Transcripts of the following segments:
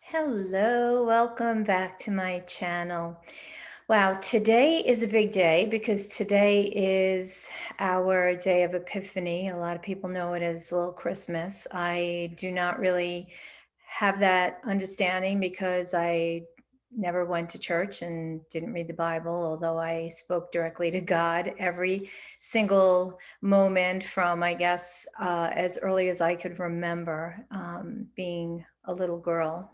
Hello, welcome back to my channel. Wow, today is a big day because today is our day of Epiphany. A lot of people know it as Little Christmas. I do not really have that understanding because I never went to church and didn't read the Bible, although I spoke directly to God every single moment from, I guess, as early as I could remember being a little girl.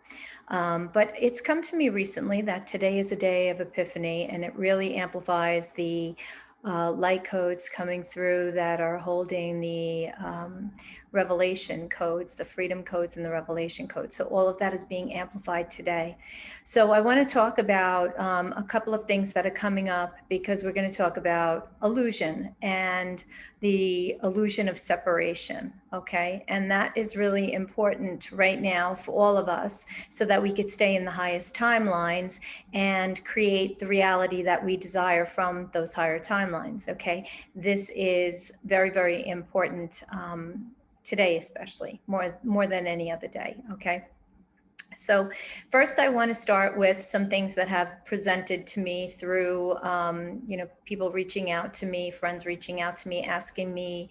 But it's come to me recently that today is a day of Epiphany, and it really amplifies the light codes coming through that are holding the revelation codes, the freedom codes, and the revelation codes. So all of that is being amplified today. So I want to talk about a couple of things that are coming up because we're going to talk about illusion and the illusion of separation. Okay. And that is really important right now for all of us so that we could stay in the highest timelines and create the reality that we desire from those higher timelines. Okay. This is very, very important today, especially more than any other day. Okay. So first, I want to start with some things that have presented to me through, people reaching out to me, friends reaching out to me, asking me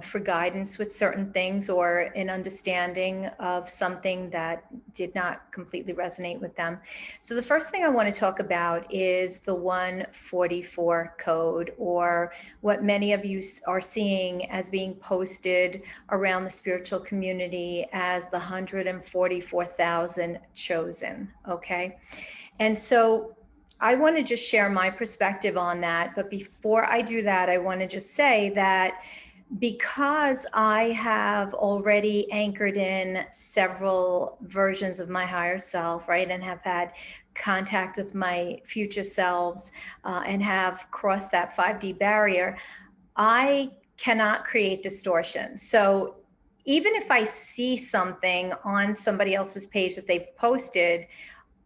for guidance with certain things or an understanding of something that did not completely resonate with them. So the first thing I want to talk about is the 144 code, or what many of you are seeing as being posted around the spiritual community as the 144,000 chosen. Okay. And so I want to just share my perspective on that. But before I do that, I want to just say that because I have already anchored in several versions of my higher self, right, and have had contact with my future selves and have crossed that 5D barrier, I cannot create distortion. So even if I see something on somebody else's page that they've posted,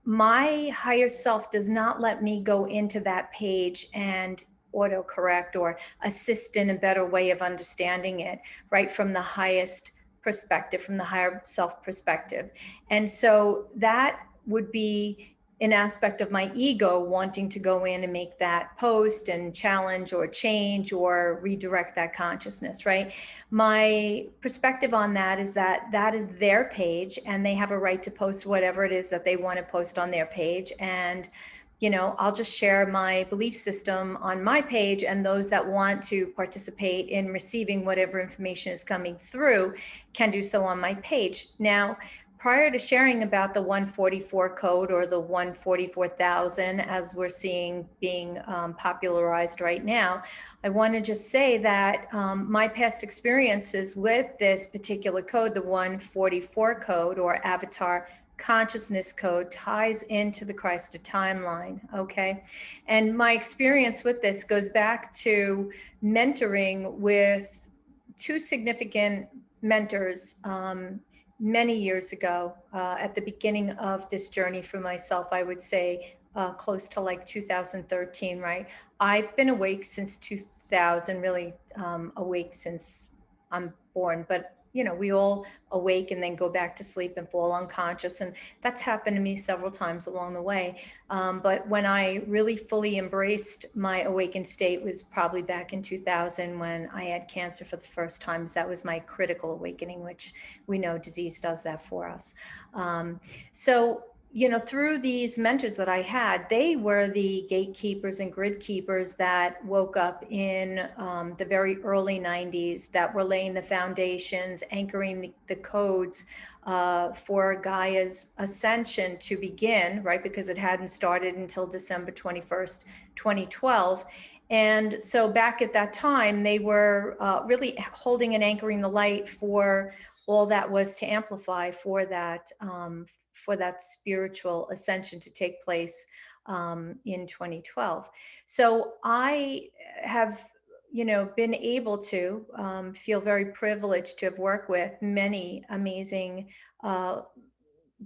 my higher self does not let me go into that page and autocorrect or assist in a better way of understanding it, right, from the highest perspective, from the higher self perspective. And so that would be an aspect of my ego wanting to go in and make that post and challenge or change or redirect that consciousness, right? My perspective on that is that that is their page and they have a right to post whatever it is that they want to post on their page. And I'll just share my belief system on my page, and those that want to participate in receiving whatever information is coming through can do so on my page. Now, prior to sharing about the 144 code, or the 144,000 as we're seeing being popularized right now, I want to just say that my past experiences with this particular code, the 144 code or avatar consciousness code, ties into the Christ timeline. Okay. And my experience with this goes back to mentoring with two significant mentors many years ago, at the beginning of this journey for myself. I would say close to like 2013, right? I've been awake since 2000, really awake since I'm born, but we all awake and then go back to sleep and fall unconscious. And that's happened to me several times along the way. But when I really fully embraced my awakened state was probably back in 2000 when I had cancer for the first time. That was my critical awakening, which we know disease does that for us. So through these mentors that I had, they were the gatekeepers and grid keepers that woke up in the very early 90s, that were laying the foundations, anchoring the codes for Gaia's ascension to begin, right? Because it hadn't started until December 21st, 2012. And so back at that time, they were really holding and anchoring the light for all that was to amplify for that spiritual ascension to take place in 2012. So I have, been able to feel very privileged to have worked with many amazing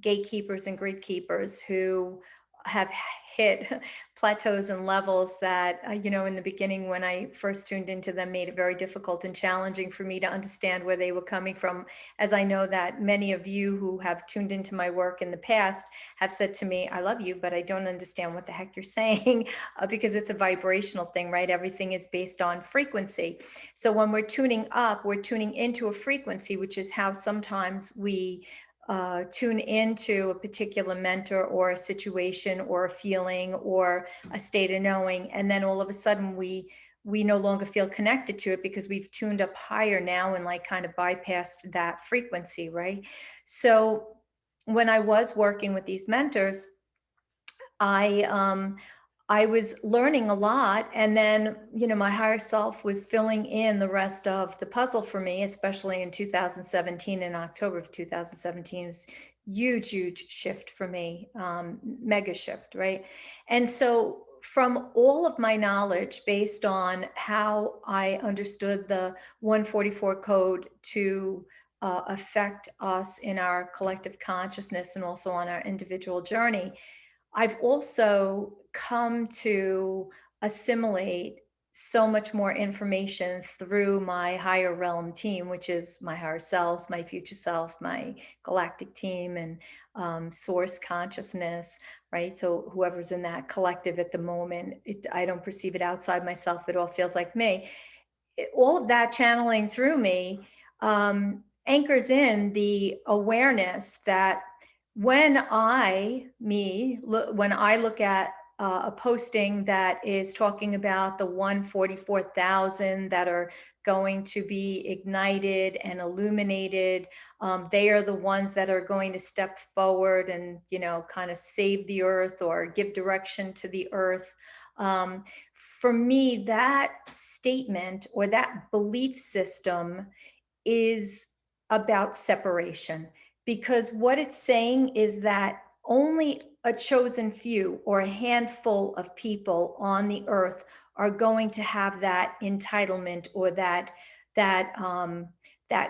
gatekeepers and grid keepers who have hit plateaus and levels that, in the beginning when I first tuned into them, made it very difficult and challenging for me to understand where they were coming from. As I know that many of you who have tuned into my work in the past have said to me, I love you, but I don't understand what the heck you're saying, because it's a vibrational thing, right? Everything is based on frequency. So when we're tuning up, we're tuning into a frequency, which is how sometimes we tune into a particular mentor or a situation or a feeling or a state of knowing, and then all of a sudden we no longer feel connected to it because we've tuned up higher now and like kind of bypassed that frequency, right? So when I was working with these mentors, I I was learning a lot, and then my higher self was filling in the rest of the puzzle for me, especially in 2017. In October of 2017, it was huge shift for me, mega shift, right? And so from all of my knowledge based on how I understood the 144 code to affect us in our collective consciousness and also on our individual journey, I've also come to assimilate so much more information through my higher realm team, which is my higher selves, my future self, my galactic team, and source consciousness, right? So whoever's in that collective at the moment, I don't perceive it outside myself. It all feels like me. All of that channeling through me anchors in the awareness that when I look at a posting that is talking about the 144,000 that are going to be ignited and illuminated, they are the ones that are going to step forward and, kind of save the earth or give direction to the earth. For me, that statement or that belief system is about separation, because what it's saying is that only a chosen few or a handful of people on the earth are going to have that entitlement or that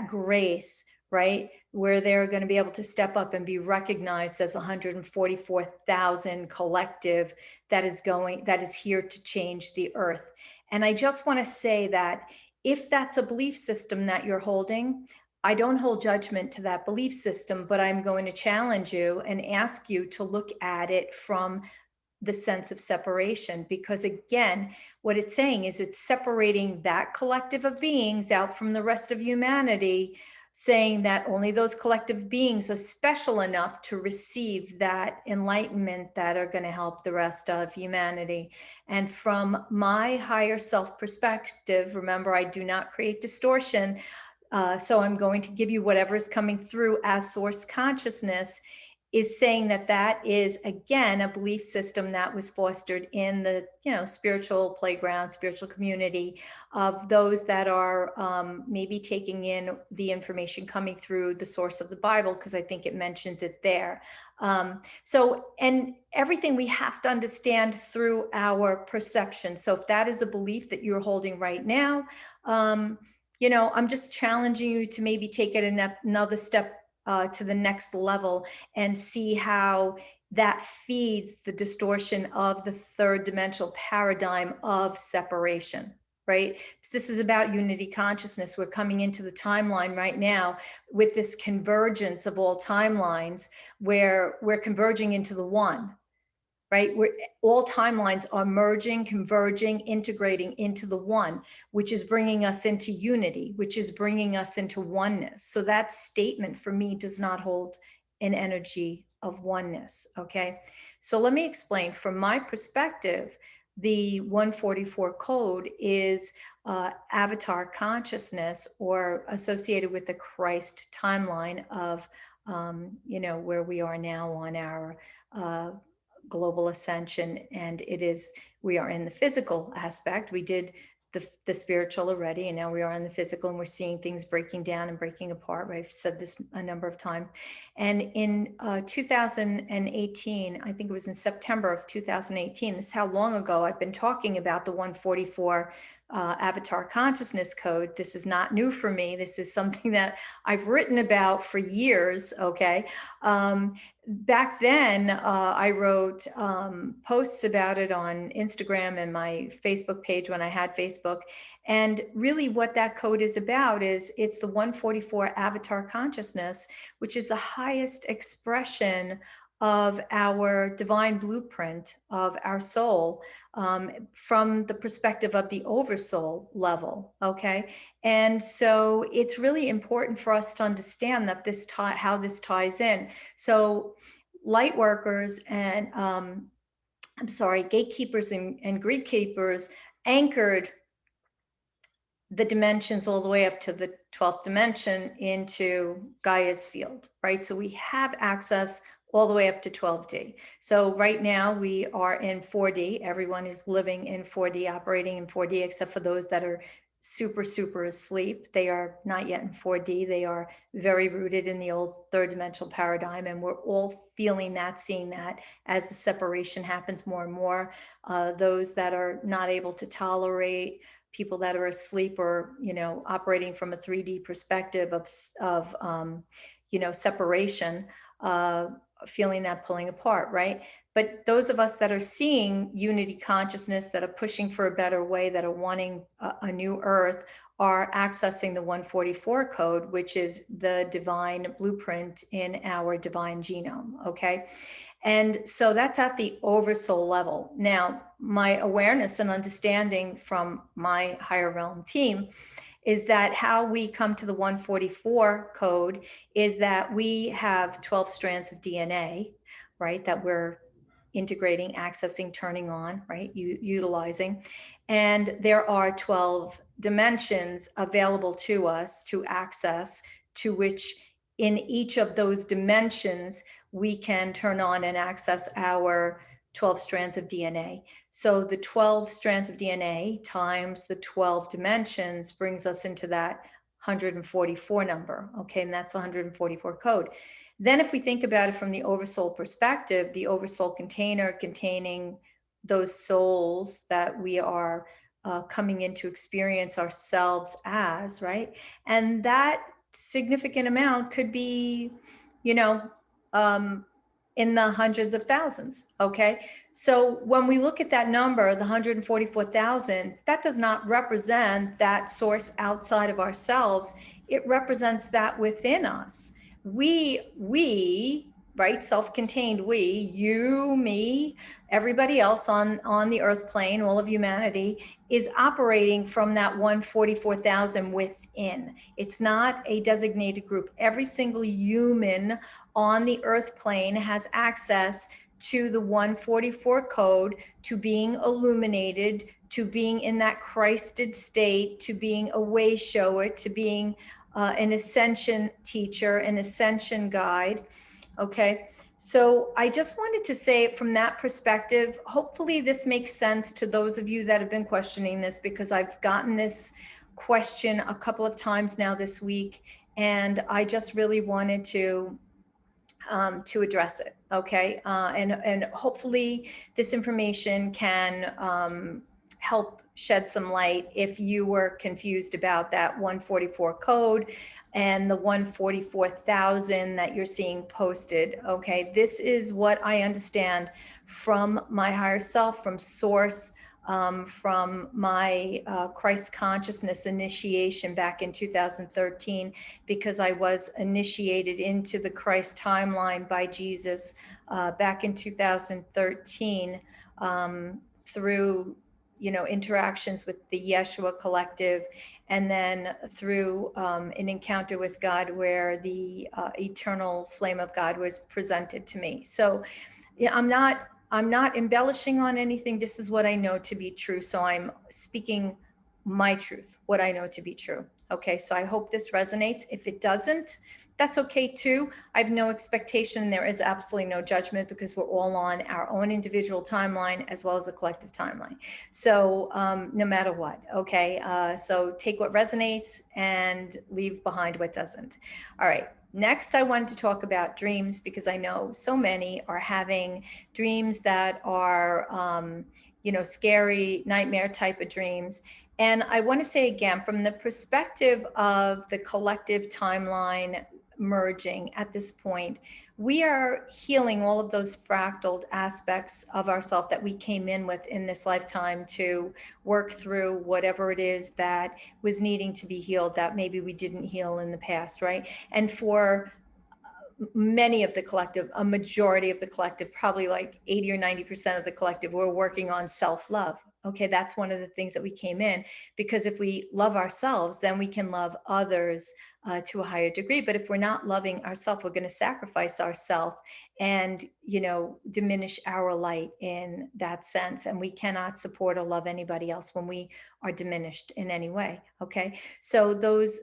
grace, right, where they're going to be able to step up and be recognized as 144,000 collective that is here to change the earth. And I just want to say that if that's a belief system that you're holding, I don't hold judgment to that belief system, but I'm going to challenge you and ask you to look at it from the sense of separation. Because again, what it's saying is it's separating that collective of beings out from the rest of humanity, saying that only those collective beings are special enough to receive that enlightenment that are going to help the rest of humanity. And from my higher self perspective, remember, I do not create distortion. So I'm going to give you whatever is coming through as source consciousness, is saying that that is, again, a belief system that was fostered in the spiritual playground, spiritual community of those that are maybe taking in the information coming through the source of the Bible, because I think it mentions it there. And everything we have to understand through our perception. So if that is a belief that you're holding right now, I'm just challenging you to maybe take it another step to the next level and see how that feeds the distortion of the third dimensional paradigm of separation, right? Because this is about unity consciousness. We're coming into the timeline right now with this convergence of all timelines where we're converging into the one, right? Where all timelines are merging, converging, integrating into the one, which is bringing us into unity, which is bringing us into oneness. So that statement for me does not hold an energy of oneness, okay? So let me explain. From my perspective, the 144 code is avatar consciousness, or associated with the Christ timeline of, where we are now on our global ascension. And we are in the physical aspect. We did the spiritual already, and now we are in the physical, and we're seeing things breaking down and breaking apart, right? I've said this a number of times. And in 2018, I think it was in September of 2018, this is how long ago I've been talking about the 144 avatar consciousness code. This is not new for me. This is something that I've written about for years. Okay. Back then, I wrote posts about it on Instagram and my Facebook page when I had Facebook. And really, what that code is about is it's the 144 avatar consciousness, which is the highest expression of our divine blueprint of our soul, from the perspective of the oversoul level. Okay. And so it's really important for us to understand that how this ties in. So light workers and gatekeepers and grid keepers anchored the dimensions all the way up to the 12th dimension into Gaia's field, right? So we have access all the way up to 12D. So right now we are in 4D. Everyone is living in 4D, operating in 4D, except for those that are super asleep. They are not yet in 4D. They are very rooted in the old third dimensional paradigm. And we're all feeling that, seeing that as the separation happens more and more. Those that are not able to tolerate people that are asleep or, operating from a 3D perspective of separation, feeling that pulling apart, right? But those of us that are seeing unity consciousness, that are pushing for a better way, that are wanting a new earth, are accessing the 144 code, which is the divine blueprint in our divine genome, okay? And so that's at the oversoul level. Now, my awareness and understanding from my higher realm team is that how we come to the 144 code is that we have 12 strands of DNA, right, that we're integrating, accessing, turning on, right, utilizing. And there are 12 dimensions available to us to access, to which in each of those dimensions, we can turn on and access our 12 strands of DNA. So the 12 strands of DNA times the 12 dimensions brings us into that 144 number. Okay, and that's the 144 code. Then if we think about it from the oversoul perspective, the oversoul container containing those souls that we are coming into experience ourselves as, right? And that significant amount could be, in the hundreds of thousands. Okay. So when we look at that number, the 144,000, that does not represent that source outside of ourselves. It represents that within us. We, right? Self-contained we, you, me, everybody else on the earth plane, all of humanity is operating from that 144,000 within. It's not a designated group. Every single human on the earth plane has access to the 144 code, to being illuminated, to being in that Christed state, to being a way shower, to being an ascension teacher, an ascension guide. Okay. So I just wanted to say it from that perspective. Hopefully this makes sense to those of you that have been questioning this, because I've gotten this question a couple of times now this week, and I just really wanted to address it. Okay. And hopefully this information can help shed some light if you were confused about that 144 code and the 144,000 that you're seeing posted. Okay. This is what I understand from my higher self, from source, from my Christ consciousness initiation back in 2013, because I was initiated into the Christ timeline by Jesus back in 2013 through interactions with the Yeshua collective, and then through an encounter with God where the eternal flame of God was presented to me. So yeah, I'm not embellishing on anything. This is what I know to be true. So I'm speaking my truth, what I know to be true. Okay, so I hope this resonates. If it doesn't, that's okay too. I have no expectation. There is absolutely no judgment, because we're all on our own individual timeline as well as a collective timeline. So no matter what, okay? So take what resonates and leave behind what doesn't. All right. Next, I wanted to talk about dreams, because I know so many are having dreams that are, scary, nightmare type of dreams. And I want to say again, from the perspective of the collective timeline merging at this point, we are healing all of those fractaled aspects of ourself that we came in with in this lifetime to work through whatever it is that was needing to be healed that maybe we didn't heal in the past, right? And for many of the collective, a majority of the collective, probably like 80 or 90% of the collective, we're working on self-love. Okay, that's one of the things that we came in, because if we love ourselves, then we can love others to a higher degree. But if we're not loving ourselves, we're going to sacrifice ourselves and, diminish our light in that sense. And we cannot support or love anybody else when we are diminished in any way. Okay, so those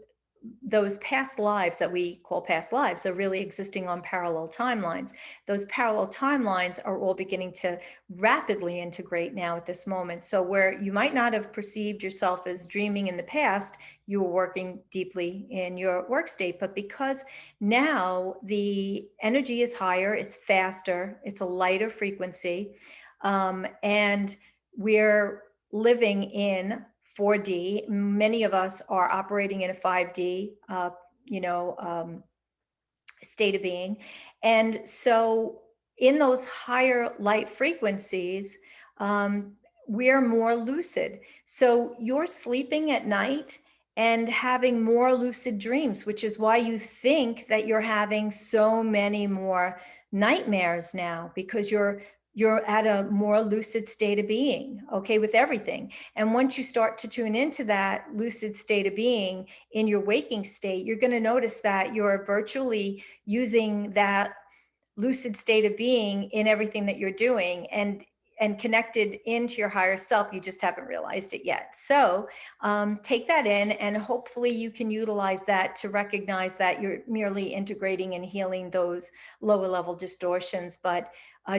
past lives that we call past lives are really existing on parallel timelines. Those parallel timelines are all beginning to rapidly integrate now at this moment. So where you might not have perceived yourself as dreaming in the past, you were working deeply in your work state. But because now the energy is higher, it's faster, it's a lighter frequency, and we're living in 4D. Many of us are operating in a 5D, you know, um, state of being. And so, in those higher light frequencies, um, we're more lucid. So, you're sleeping at night and having more lucid dreams, which is why you think that you're having so many more nightmares now, because you're at a more lucid state of being, okay, with everything. And once you start to tune into that lucid state of being in your waking state, you're going to notice that you're virtually using that lucid state of being in everything that you're doing, and connected into your higher self. You just haven't realized it yet. So take that in, and hopefully you can utilize that to recognize that you're merely integrating and healing those lower level distortions, but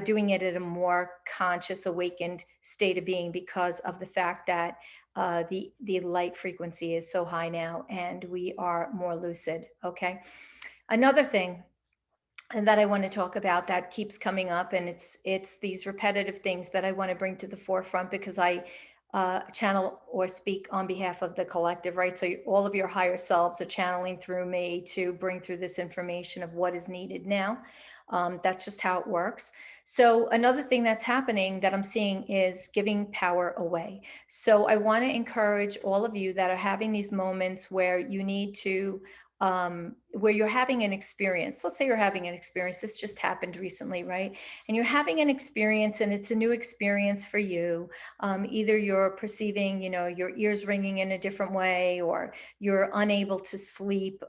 doing it at a more conscious, awakened state of being, because of the fact that the light frequency is so high now, and we are more lucid. Okay. Another thing and that I want to talk about that keeps coming up, and it's these repetitive things that I want to bring to the forefront, because I channel or speak on behalf of the collective, right? So all of your higher selves are channeling through me to bring through this information of what is needed now. That's just how it works. So another thing that's happening that I'm seeing is giving power away. So I want to encourage all of you that are having these moments where you need to where you're having an experience. Let's say you're having an experience. This just happened recently, right? And you're having an experience, and it's a new experience for you. Either you're perceiving, your ears ringing in a different way, or you're unable to sleep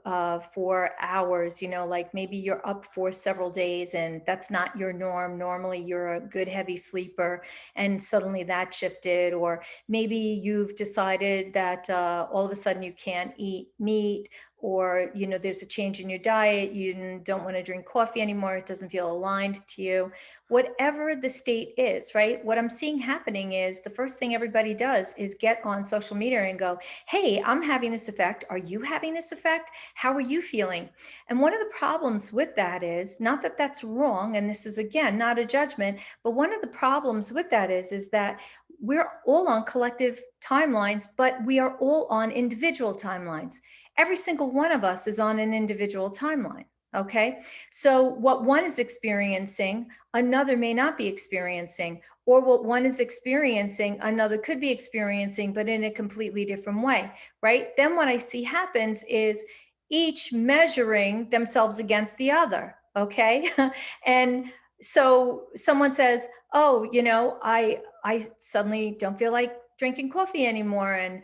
for hours. Like maybe you're up for several days, and that's not your norm. Normally, you're a good heavy sleeper, and suddenly that shifted. Or maybe you've decided that all of a sudden you can't eat meat, or there's a change in your diet, you don't want to drink coffee anymore, it doesn't feel aligned to you. Whatever the state is, right? What I'm seeing happening is the first thing everybody does is get on social media and go, hey, I'm having this effect, are you having this effect, how are you feeling? And one of the problems with that is, not that that's wrong, and this is again not a judgment, but one of the problems with that is that we're all on collective timelines, but we are all on individual timelines. Every single one of us is on an individual timeline. Okay. So what one is experiencing, another may not be experiencing, or what one is experiencing, another could be experiencing, but in a completely different way. Right. Then what I see happens is each measuring themselves against the other. Okay. And so someone says, oh, I suddenly don't feel like drinking coffee anymore. And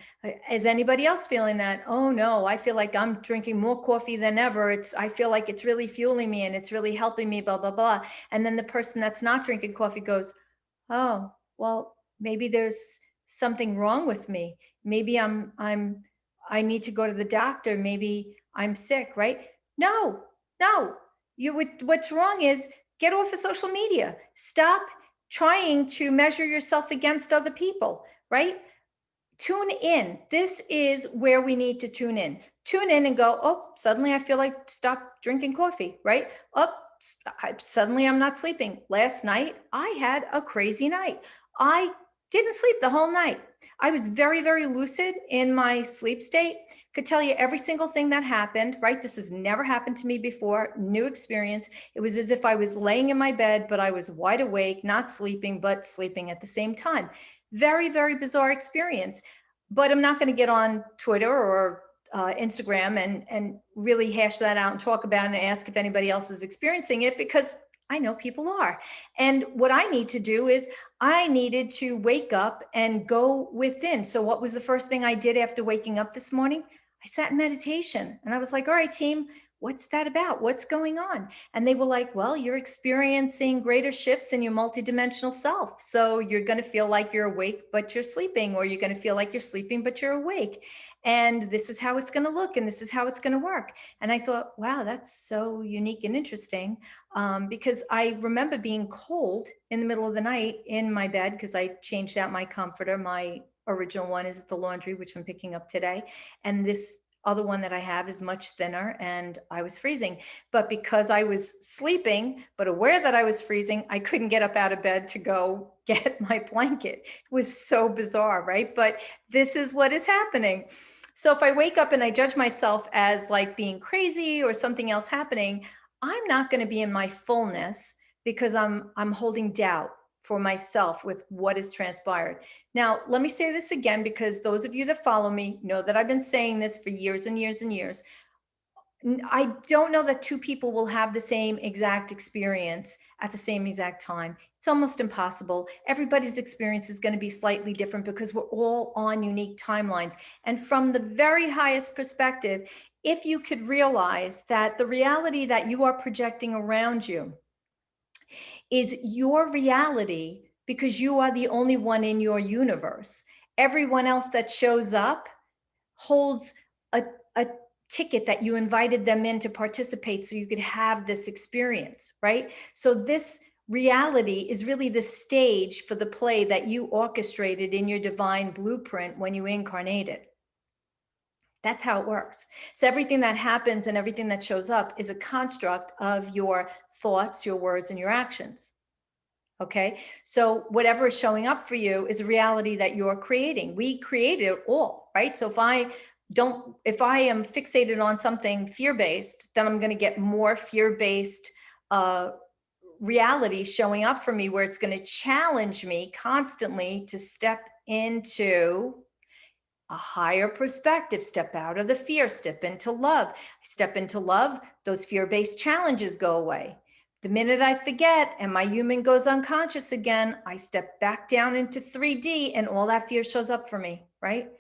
is anybody else feeling that? Oh no, I feel like I'm drinking more coffee than ever. I feel like it's really fueling me and it's really helping me, blah, blah, blah. And then the person that's not drinking coffee goes, oh, well, maybe there's something wrong with me. Maybe I need to go to the doctor. Maybe I'm sick, right? No, no. What's wrong is get off of social media. Stop trying to measure yourself against other people, right? Tune in. This is where we need to tune in. Tune in and go, oh, suddenly I feel like stop drinking coffee, right? Oh, suddenly I'm not sleeping. Last night I had a crazy night. I Didn't sleep the whole night. I was very, very lucid in my sleep state. Could tell you every single thing that happened, right? This has never happened to me before. New experience. It was as if I was laying in my bed, but I was wide awake, not sleeping, but sleeping at the same time. Very, very bizarre experience. But I'm not going to get on Twitter or Instagram and really hash that out and talk about it and ask if anybody else is experiencing it, because I know people are. And what I need to do is I needed to wake up and go within. So, what was the first thing I did after waking up this morning? I sat in meditation and I was like, all right, team, what's that about? What's going on? And they were like, well, you're experiencing greater shifts in your multidimensional self. So, you're going to feel like you're awake, but you're sleeping, or you're going to feel like you're sleeping, but you're awake. And this is how it's going to look, and this is how it's going to work. And I thought, wow, that's so unique and interesting, because I remember being cold in the middle of the night in my bed because I changed out my comforter. My original one is at the laundry, which I'm picking up today. And this other one that I have is much thinner, and I was freezing. But because I was sleeping, but aware that I was freezing, I couldn't get up out of bed to go get my blanket. It was so bizarre, right? But this is what is happening. So if I wake up and I judge myself as like being crazy or something else happening, I'm not going to be in my fullness because I'm holding doubt for myself with what has transpired. Now, let me say this again, because those of you that follow me know that I've been saying this for years and years and years. I don't know that two people will have the same exact experience at the same exact time. It's almost impossible. Everybody's experience is going to be slightly different because we're all on unique timelines. And from the very highest perspective, if you could realize that the reality that you are projecting around you is your reality because you are the only one in your universe. Everyone else that shows up holds a ticket that you invited them in to participate so you could have this experience, right? So this reality is really the stage for the play that you orchestrated in your divine blueprint when you incarnated. That's how it works. So everything that happens and everything that shows up is a construct of your thoughts, your words, and your actions. Okay. So whatever is showing up for you is a reality that you're creating. We created it all, right? So if I am fixated on something fear-based, then I'm going to get more fear-based reality showing up for me, where it's going to challenge me constantly to step into a higher perspective, step out of the fear, step into love. I step into love, those fear-based challenges go away. The minute I forget and my human goes unconscious again, I step back down into 3D and all that fear shows up for me, right?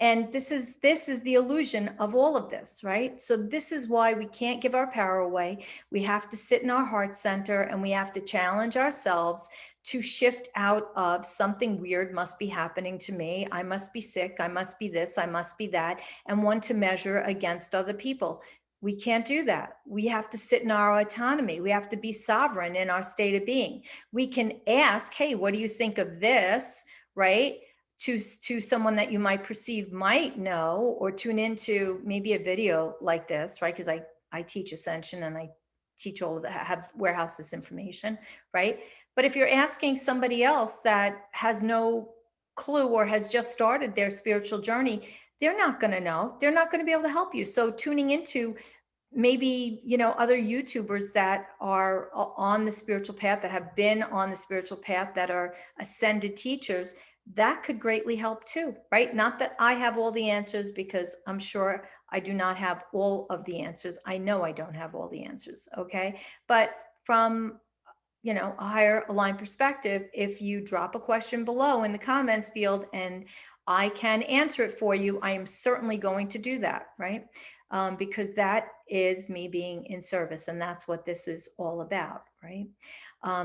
And this is the illusion of all of this, right? So this is why we can't give our power away. We have to sit in our heart center and we have to challenge ourselves to shift out of something weird must be happening to me. I must be sick. I must be this. I must be that. And one to measure against other people. We can't do that. We have to sit in our autonomy. We have to be sovereign in our state of being. We can ask, hey, what do you think of this? Right? To someone that you might perceive might know, or tune into maybe a video like this, right? Because I teach Ascension and I teach all of that, have warehouse this information, right? But if you're asking somebody else that has no clue or has just started their spiritual journey, they're not going to know. They're not going to be able to help you. So tuning into maybe other YouTubers that are on the spiritual path, that have been on the spiritual path, that are ascended teachers, that could greatly help too, right? Not that I have all the answers, because I'm sure I do not have all of the answers. I know I don't have all the answers, okay? But from a higher aligned perspective, if you drop a question below in the comments field and I can answer it for you, I am certainly going to do that, right? Because that is me being in service, and that's what this is all about, right?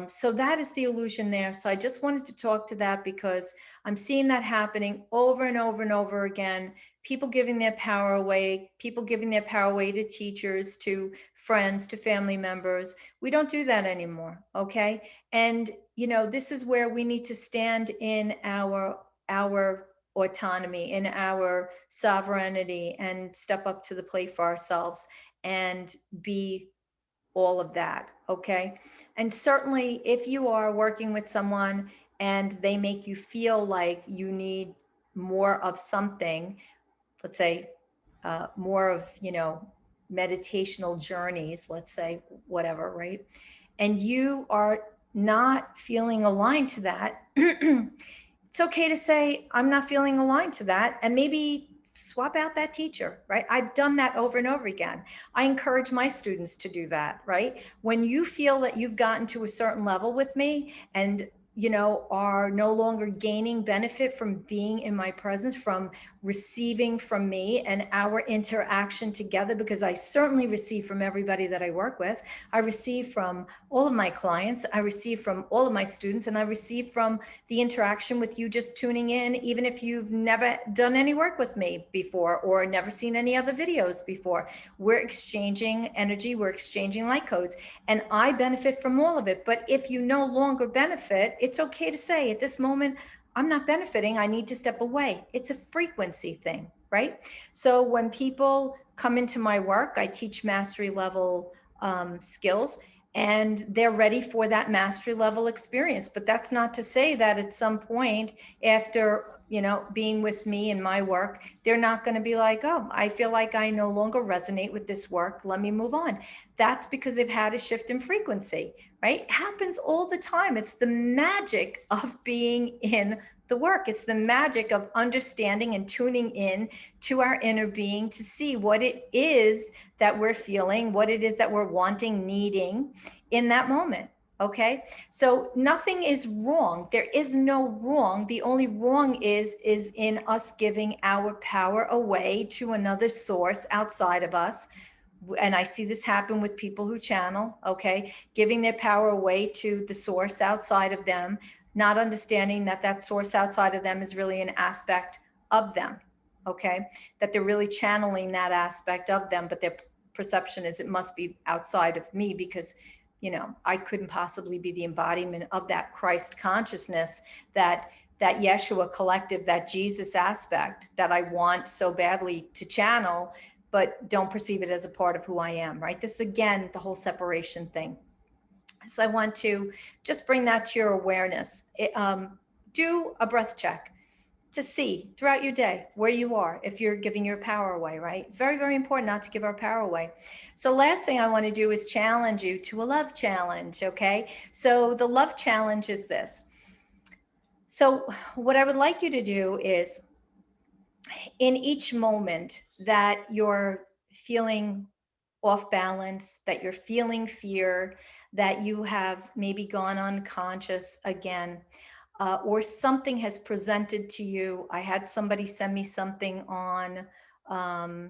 So that is the illusion there. So I just wanted to talk to that because I'm seeing that happening over and over and over again. People giving their power away, people giving their power away to teachers, to friends, to family members. We don't do that anymore, okay? And this is where we need to stand in our autonomy, in our sovereignty, and step up to the plate for ourselves and be all of that, okay? And certainly if you are working with someone and they make you feel like you need more of something, let's say more of, meditational journeys, let's say, whatever, right? And you are not feeling aligned to that, it's okay to say, I'm not feeling aligned to that, and maybe swap out that teacher, right? I've done that over and over again. I encourage my students to do that, right? When you feel that you've gotten to a certain level with me and are no longer gaining benefit from being in my presence, from receiving from me and our interaction together, because I certainly receive from everybody that I work with. I receive from all of my clients, I receive from all of my students, and I receive from the interaction with you just tuning in, even if you've never done any work with me before or never seen any other videos before. We're exchanging energy, we're exchanging light codes, and I benefit from all of it. But if you no longer benefit, it's okay to say, at this moment, I'm not benefiting, I need to step away. It's a frequency thing, right? So when people come into my work, I teach mastery level skills, and they're ready for that mastery level experience. But that's not to say that at some point after being with me and my work, they're not going to be like, oh, I feel like I no longer resonate with this work, let me move on. That's because they've had a shift in frequency, right? It happens all the time. It's the magic of being in the work. It's the magic of understanding and tuning in to our inner being to see what it is that we're feeling, what it is that we're wanting, needing in that moment. Okay, so nothing is wrong. There is no wrong. The only wrong is in us giving our power away to another source outside of us. And I see this happen with people who channel, okay, giving their power away to the source outside of them, not understanding that that source outside of them is really an aspect of them, okay, that they're really channeling that aspect of them, but their perception is it must be outside of me because I couldn't possibly be the embodiment of that Christ consciousness, that Yeshua collective, that Jesus aspect that I want so badly to channel, but don't perceive it as a part of who I am, right? This, again, the whole separation thing. So I want to just bring that to your awareness. Do a breath check to see throughout your day where you are, if you're giving your power away, right? It's very, very important not to give our power away. So last thing I want to do is challenge you to a love challenge, okay? So the love challenge is this. So what I would like you to do is, in each moment that you're feeling off balance, that you're feeling fear, that you have maybe gone unconscious again, or something has presented to you. I had somebody send me something on um,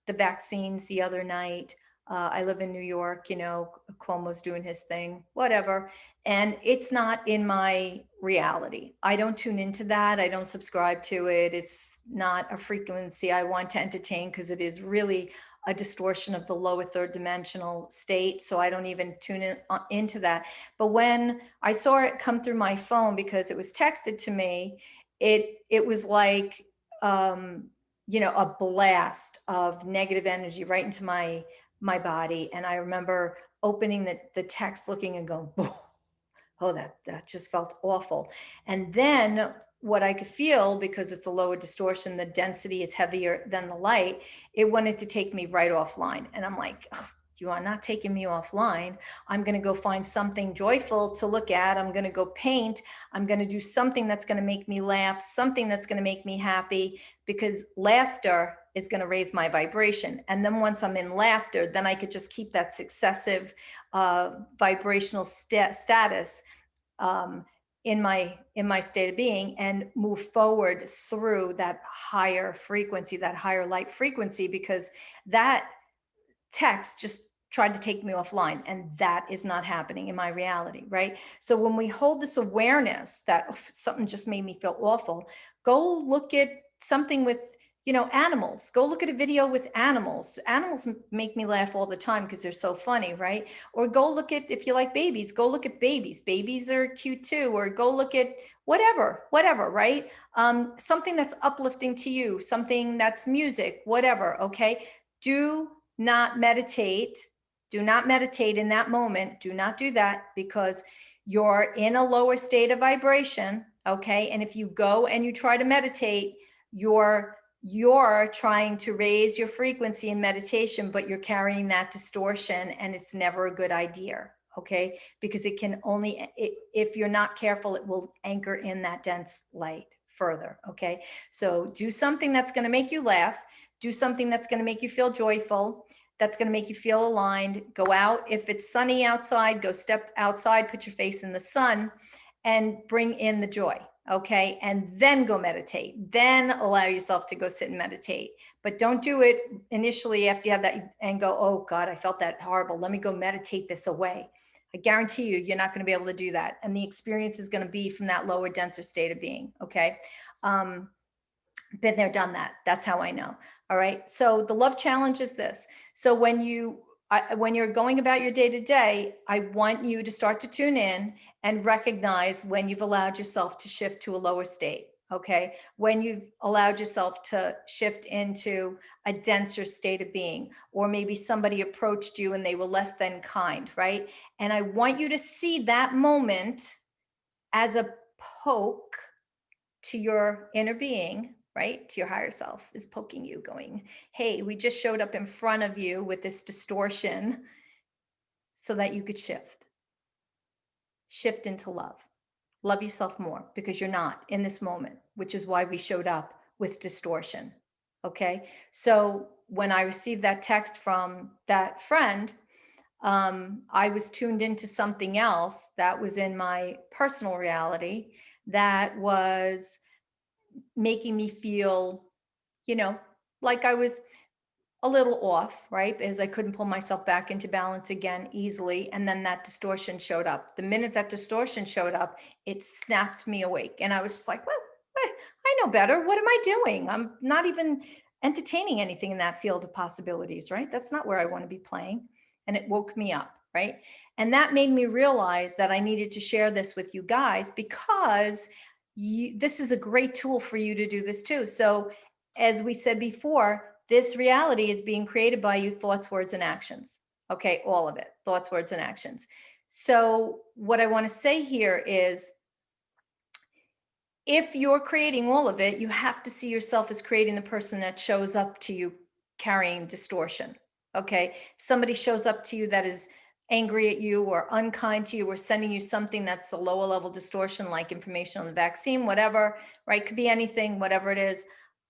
the vaccines the other night. I live in New York, Cuomo's doing his thing, whatever. And it's not in my reality. I don't tune into that. I don't subscribe to it. It's not a frequency I want to entertain because it is really a distortion of the lower third dimensional state. So I don't even into that. But when I saw it come through my phone because it was texted to me, it was like, a blast of negative energy right into my body. And I remember opening the text, looking and going, oh, that just felt awful. And then what I could feel, because it's a lower distortion, the density is heavier than the light, it wanted to take me right offline. And I'm like, oh, you are not taking me offline. I'm going to go find something joyful to look at. I'm going to go paint. I'm going to do something that's going to make me laugh, something that's going to make me happy, because laughter is going to raise my vibration. And then once I'm in laughter, then I could just keep that successive vibrational status in my state of being and move forward through that higher frequency, that higher light frequency, because that text just tried to take me offline, and that is not happening in my reality, right? So when we hold this awareness that something just made me feel awful, go look at something with animals. Go look at a video with animals. Animals make me laugh all the time because they're so funny, right? Or go look at, if you like babies, go look at babies. Babies are cute too. Or go look at whatever, right? Something that's uplifting to you, something that's music, whatever, okay? Do not meditate. Do not meditate in that moment. Do not do that, because you're in a lower state of vibration. Okay. And if you go and you try to meditate, you're trying to raise your frequency in meditation, but you're carrying that distortion, and it's never a good idea. Okay. Because it can only, if you're not careful, it will anchor in that dense light further. Okay. So do something that's going to make you laugh. Do something that's going to make you feel joyful, that's going to make you feel aligned. Go out. If it's sunny outside, go step outside, put your face in the sun, and bring in the joy. Okay. And then go meditate. Then allow yourself to go sit and meditate. But don't do it initially after you have that and go, oh God, I felt that horrible. Let me go meditate this away. I guarantee you, you're not going to be able to do that. And the experience is going to be from that lower, denser state of being. Okay. Been there, done that. That's how I know. All right. So the love challenge is this. So when you're going about your day to day, I want you to start to tune in and recognize when you've allowed yourself to shift to a lower state. Okay. When you've allowed yourself to shift into a denser state of being, or maybe somebody approached you and they were less than kind. Right. And I want you to see that moment as a poke to your inner being, right? To your higher self is poking you, going, hey, we just showed up in front of you with this distortion so that you could shift into love. Love yourself more, because you're not in this moment, which is why we showed up with distortion. Okay. So when I received that text from that friend, I was tuned into something else that was in my personal reality that was making me feel, like I was a little off, right? Because I couldn't pull myself back into balance again easily. And then that distortion showed up. The minute that distortion showed up, it snapped me awake. And I was just like, well, I know better. What am I doing? I'm not even entertaining anything in that field of possibilities, right? That's not where I want to be playing. And it woke me up, right? And that made me realize that I needed to share this with you guys, because this is a great tool for you to do this too. So as we said before, this reality is being created by you, thoughts, words, and actions. Okay, all of it, thoughts, words, and actions. So what I want to say here is, if you're creating all of it, you have to see yourself as creating the person that shows up to you carrying distortion. Okay, somebody shows up to you that is angry at you or unkind to you or sending you something that's a lower level distortion, like information on the vaccine, whatever, right? Could be anything, whatever it is.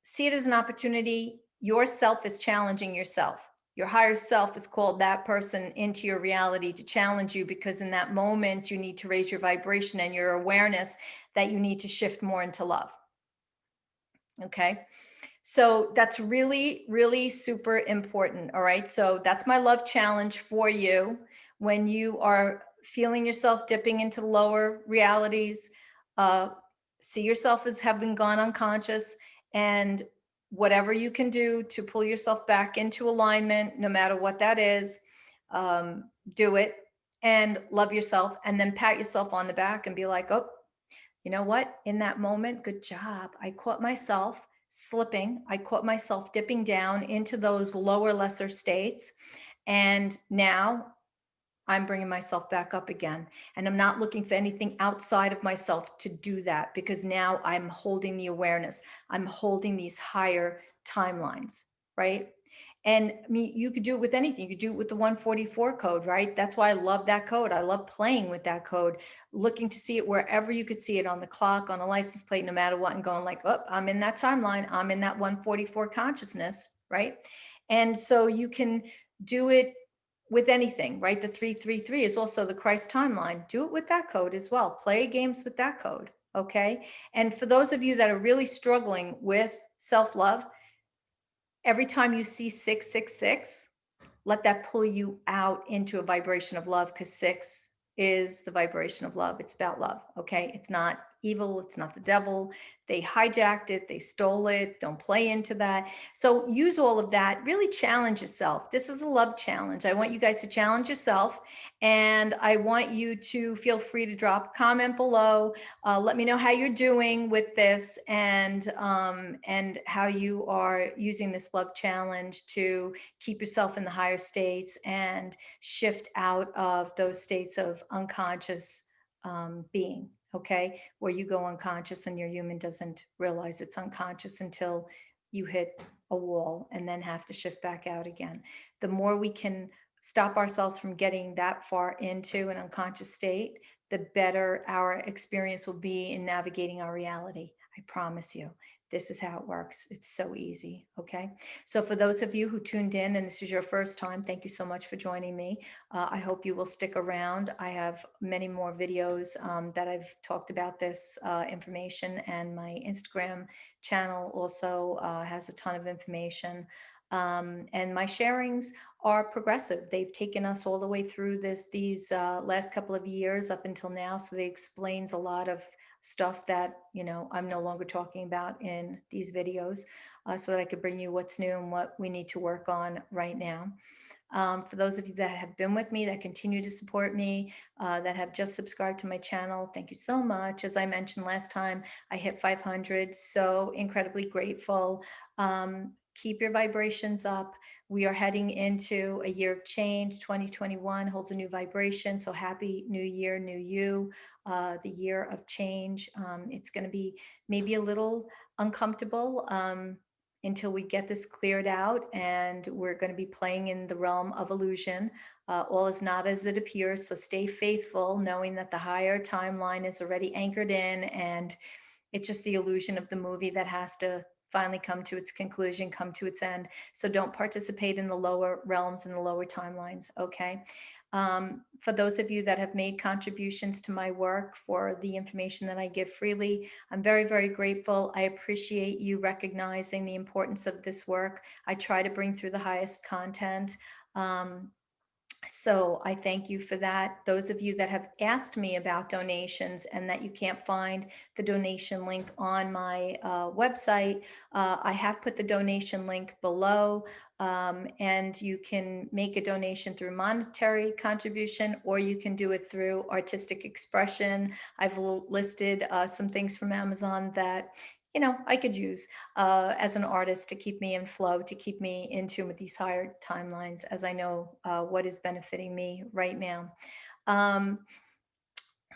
See it as an opportunity. Yourself is challenging yourself. Your higher self is called that person into your reality to challenge you, because in that moment you need to raise your vibration and your awareness that you need to shift more into love. Okay. So that's really, really super important. All right. So that's my love challenge for you. When you are feeling yourself dipping into lower realities, see yourself as having gone unconscious, and whatever you can do to pull yourself back into alignment, no matter what that is, do it, and love yourself, and then pat yourself on the back and be like, oh, you know what? In that moment, good job. I caught myself slipping. I caught myself dipping down into those lower, lesser states. And now I'm bringing myself back up again. And I'm not looking for anything outside of myself to do that, because now I'm holding the awareness. I'm holding these higher timelines, right? And I mean, you could do it with anything. You could do it with the 144 code, right? That's why I love that code. I love playing with that code, looking to see it wherever you could see it, on the clock, on a license plate, no matter what, and going like, oh, I'm in that timeline. I'm in that 144 consciousness, right? And so you can do it with anything, right? The 333 is also the Christ timeline. Do it with that code as well. Play games with that code, okay? And for those of you that are really struggling with self-love, every time you see 666, let that pull you out into a vibration of love, because 6 is the vibration of love. It's about love, okay? It's not evil, it's not the devil. They hijacked it, they stole it. Don't play into that. So use all of that. Really challenge yourself. This is a love challenge. I want you guys to challenge yourself, and I want you to feel free to drop a comment below. Let me know how you're doing with this, and how you are using this love challenge to keep yourself in the higher states and shift out of those states of unconscious being. Okay, where you go unconscious and your human doesn't realize it's unconscious until you hit a wall and then have to shift back out again. The more we can stop ourselves from getting that far into an unconscious state, the better our experience will be in navigating our reality. I promise you. This is how it works. It's so easy. Okay. So, for those of you who tuned in and this is your first time, thank you so much for joining me. I hope you will stick around. I have many more videos that I've talked about this information, and my Instagram channel also has a ton of information. And my sharings are progressive. They've taken us all the way through these last couple of years up until now. So they explains a lot of stuff that I'm no longer talking about in these videos, so that I could bring you what's new and what we need to work on right now. For those of you that have been with me, that continue to support me, that have just subscribed to my channel, thank you so much. As I mentioned last time, I hit 500, so incredibly grateful. Keep your vibrations up. We are heading into a year of change. 2021 holds a new vibration. So happy new year, new you, the year of change. It's going to be maybe a little uncomfortable. Until we get this cleared out, and we're going to be playing in the realm of illusion. All is not as it appears, so stay faithful, knowing that the higher timeline is already anchored in, and it's just the illusion of the movie that has to finally come to its conclusion, come to its end. So don't participate in the lower realms and the lower timelines, okay? For those of you that have made contributions to my work for the information that I give freely, I'm very, very grateful. I appreciate you recognizing the importance of this work. I try to bring through the highest content. So I thank you for that. Those of you that have asked me about donations and that you can't find the donation link on my website, I have put the donation link below, and you can make a donation through monetary contribution, or you can do it through artistic expression. I've listed some things from Amazon that I could use as an artist to keep me in flow, to keep me in tune with these higher timelines, as I know what is benefiting me right now. Um,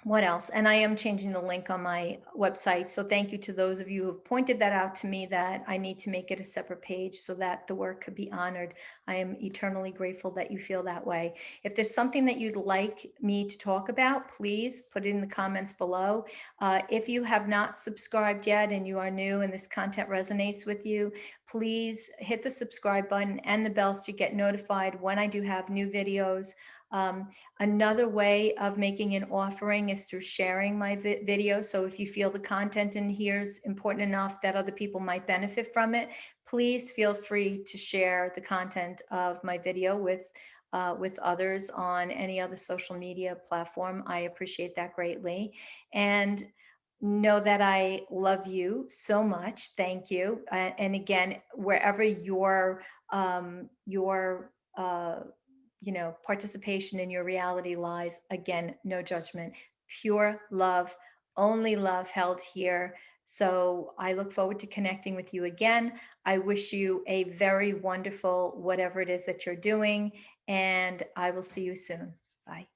what else? And I am changing the link on my website. So thank you to those of you who have pointed that out to me, that I need to make it a separate page so that the work could be honored. I am eternally grateful that you feel that way. If there's something that you'd like me to talk about, please put it in the comments below. If you have not subscribed yet and you are new and this content resonates with you, please hit the subscribe button and the bell so you get notified when I do have new videos. Um, Another way of making an offering is through sharing my video. So if you feel the content in here is important enough that other people might benefit from it, please feel free to share the content of my video with others on any other social media platform. I appreciate that greatly. And know that I love you so much. Thank you. And again, wherever your participation in your reality lies, again, no judgment, pure love, only love held here. So I look forward to connecting with you again. I wish you a very wonderful whatever it is that you're doing, and I will see you soon. Bye.